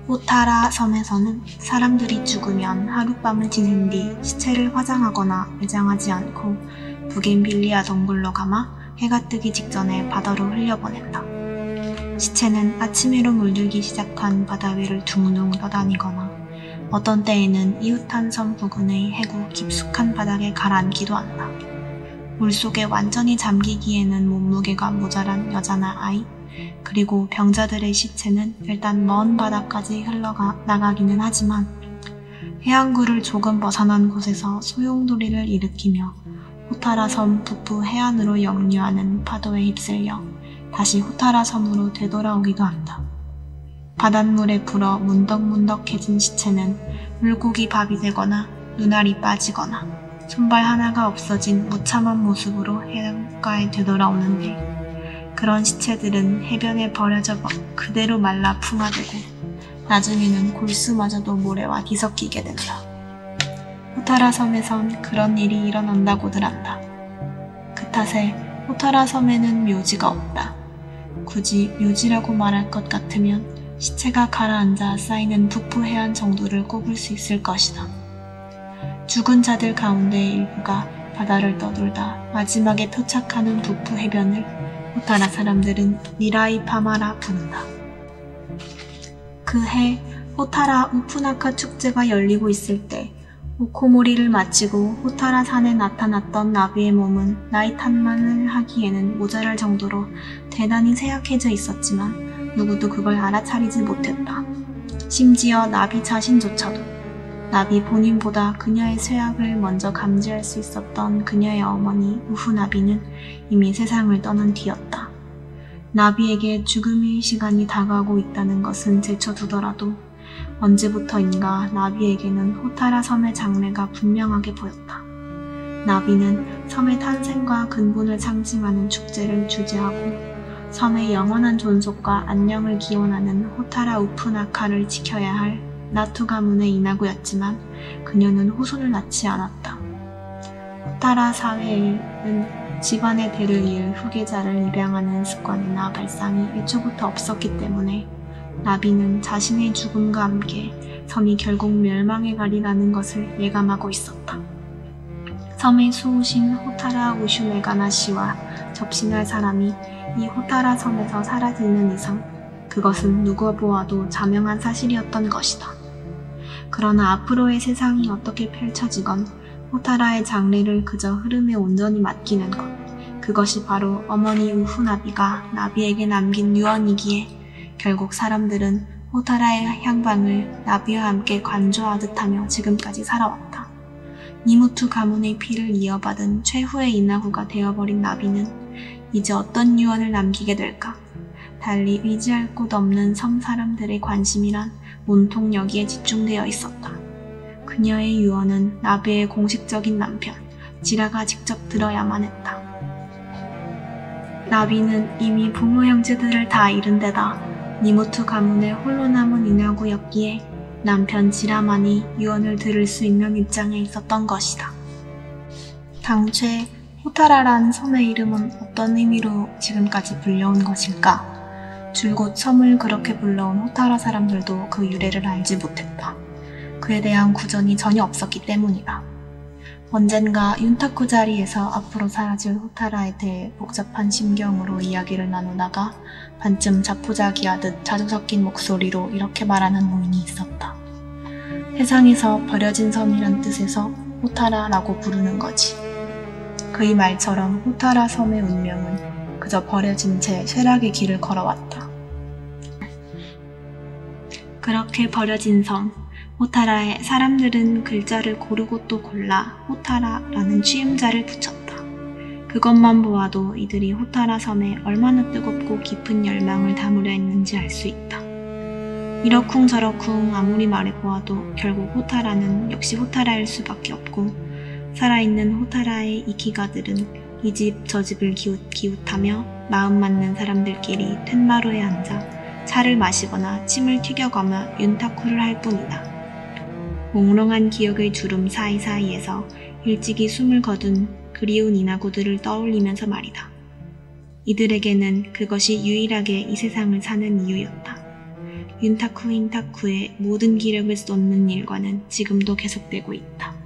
호타라 섬에서는 사람들이 죽으면 하룻밤을 지낸 뒤 시체를 화장하거나 매장하지 않고 부겐빌리아 동굴로 감아 해가 뜨기 직전에 바다로 흘려보낸다. 시체는 아침해로 물들기 시작한 바다 위를 둥둥 떠다니거나 어떤 때에는 이웃한 섬 부근의 해구 깊숙한 바닥에 가라앉기도 한다. 물속에 완전히 잠기기에는 몸무게가 모자란 여자나 아이, 그리고 병자들의 시체는 일단 먼 바다까지 흘러나가기는 하지만 해안구를 조금 벗어난 곳에서 소용돌이를 일으키며 호타라 섬 북부 해안으로 역류하는 파도에 휩쓸려 다시 호타라 섬으로 되돌아오기도 한다. 바닷물에 불어 문덕문덕해진 시체는 물고기 밥이 되거나 눈알이 빠지거나 손발 하나가 없어진 무참한 모습으로 해안가에 되돌아오는데, 그런 시체들은 해변에 버려져 그대로 말라 풍화되고 나중에는 골수마저도 모래와 뒤섞이게 된다. 호타라 섬에선 그런 일이 일어난다고들 한다. 그 탓에 호타라 섬에는 묘지가 없다. 굳이 묘지라고 말할 것 같으면 시체가 가라앉아 쌓이는 북부 해안 정도를 꼽을 수 있을 것이다. 죽은 자들 가운데 일부가 바다를 떠돌다 마지막에 표착하는 북부 해변을 호타라 사람들은 니라이 파마라 부른다. 그 해 호타라 우푸나카 축제가 열리고 있을 때 오코모리를 마치고 호타라 산에 나타났던 나비의 몸은 나이탄만을 하기에는 모자랄 정도로 대단히 쇠약해져 있었지만 누구도 그걸 알아차리지 못했다. 심지어 나비 자신조차도. 나비 본인보다 그녀의 쇠약을 먼저 감지할 수 있었던 그녀의 어머니 우후나비는 이미 세상을 떠난 뒤였다. 나비에게 죽음의 시간이 다가오고 있다는 것은 제쳐두더라도 언제부터인가 나비에게는 호타라 섬의 장래가 분명하게 보였다. 나비는 섬의 탄생과 근본을 상징하는 축제를 주재하고 섬의 영원한 존속과 안녕을 기원하는 호타라 우푸나카를 지켜야 할 나투 가문의 이나고였지만 그녀는 후손을 낳지 않았다. 호타라 사회에는 집안의 대를 이을 후계자를 입양하는 습관이나 발상이 애초부터 없었기 때문에 나비는 자신의 죽음과 함께 섬이 결국 멸망해 가리라는 것을 예감하고 있었다. 섬의 수호신 호타라 우슈메가나 씨와 접신할 사람이 이 호타라 섬에서 사라지는 이상 그것은 누가 보아도 자명한 사실이었던 것이다. 그러나 앞으로의 세상이 어떻게 펼쳐지건 호타라의 장래를 그저 흐름에 온전히 맡기는 것, 그것이 바로 어머니 우후나비가 나비에게 남긴 유언이기에 결국 사람들은 호타라의 향방을 나비와 함께 관조하듯 하며 지금까지 살아왔다. 니무투 가문의 피를 이어받은 최후의 이나구가 되어버린 나비는 이제 어떤 유언을 남기게 될까? 달리 의지할 곳 없는 섬 사람들의 관심이란 온통 여기에 집중되어 있었다. 그녀의 유언은 나비의 공식적인 남편, 지라가 직접 들어야만 했다. 나비는 이미 부모 형제들을 다 잃은 데다 니무투 가문의 홀로 남은 이나구였기에 남편 지라만이 유언을 들을 수 있는 입장에 있었던 것이다. 당최 호타라란 섬의 이름은 어떤 의미로 지금까지 불려온 것일까? 줄곧 섬을 그렇게 불러온 호타라 사람들도 그 유래를 알지 못했다. 그에 대한 구전이 전혀 없었기 때문이다. 언젠가 윤타쿠 자리에서 앞으로 사라질 호타라에 대해 복잡한 심경으로 이야기를 나누다가 반쯤 자포자기하듯 자주 섞인 목소리로 이렇게 말하는 노인이 있었다. 세상에서 버려진 섬이란 뜻에서 호타라라고 부르는 거지. 그의 말처럼 호타라 섬의 운명은 그저 버려진 채 쇠락의 길을 걸어왔다. 그렇게 버려진 섬, 호타라에 사람들은 글자를 고르고 또 골라 호타라라는 취임자를 붙였다. 그것만 보아도 이들이 호타라 섬에 얼마나 뜨겁고 깊은 열망을 담으려 했는지 알 수 있다. 이러쿵저러쿵 아무리 말해보아도 결국 호타라는 역시 호타라일 수밖에 없고, 살아있는 호타라의 이키가들은 이 집 저 집을 기웃하며 마음 맞는 사람들끼리 텐마루에 앉아 차를 마시거나 침을 튀겨가며 윤타쿠를 할 뿐이다. 몽롱한 기억의 주름 사이사이에서 일찍이 숨을 거둔 그리운 이나고들을 떠올리면서 말이다. 이들에게는 그것이 유일하게 이 세상을 사는 이유였다. 윤타쿠 인타쿠에 모든 기력을 쏟는 일과는 지금도 계속되고 있다.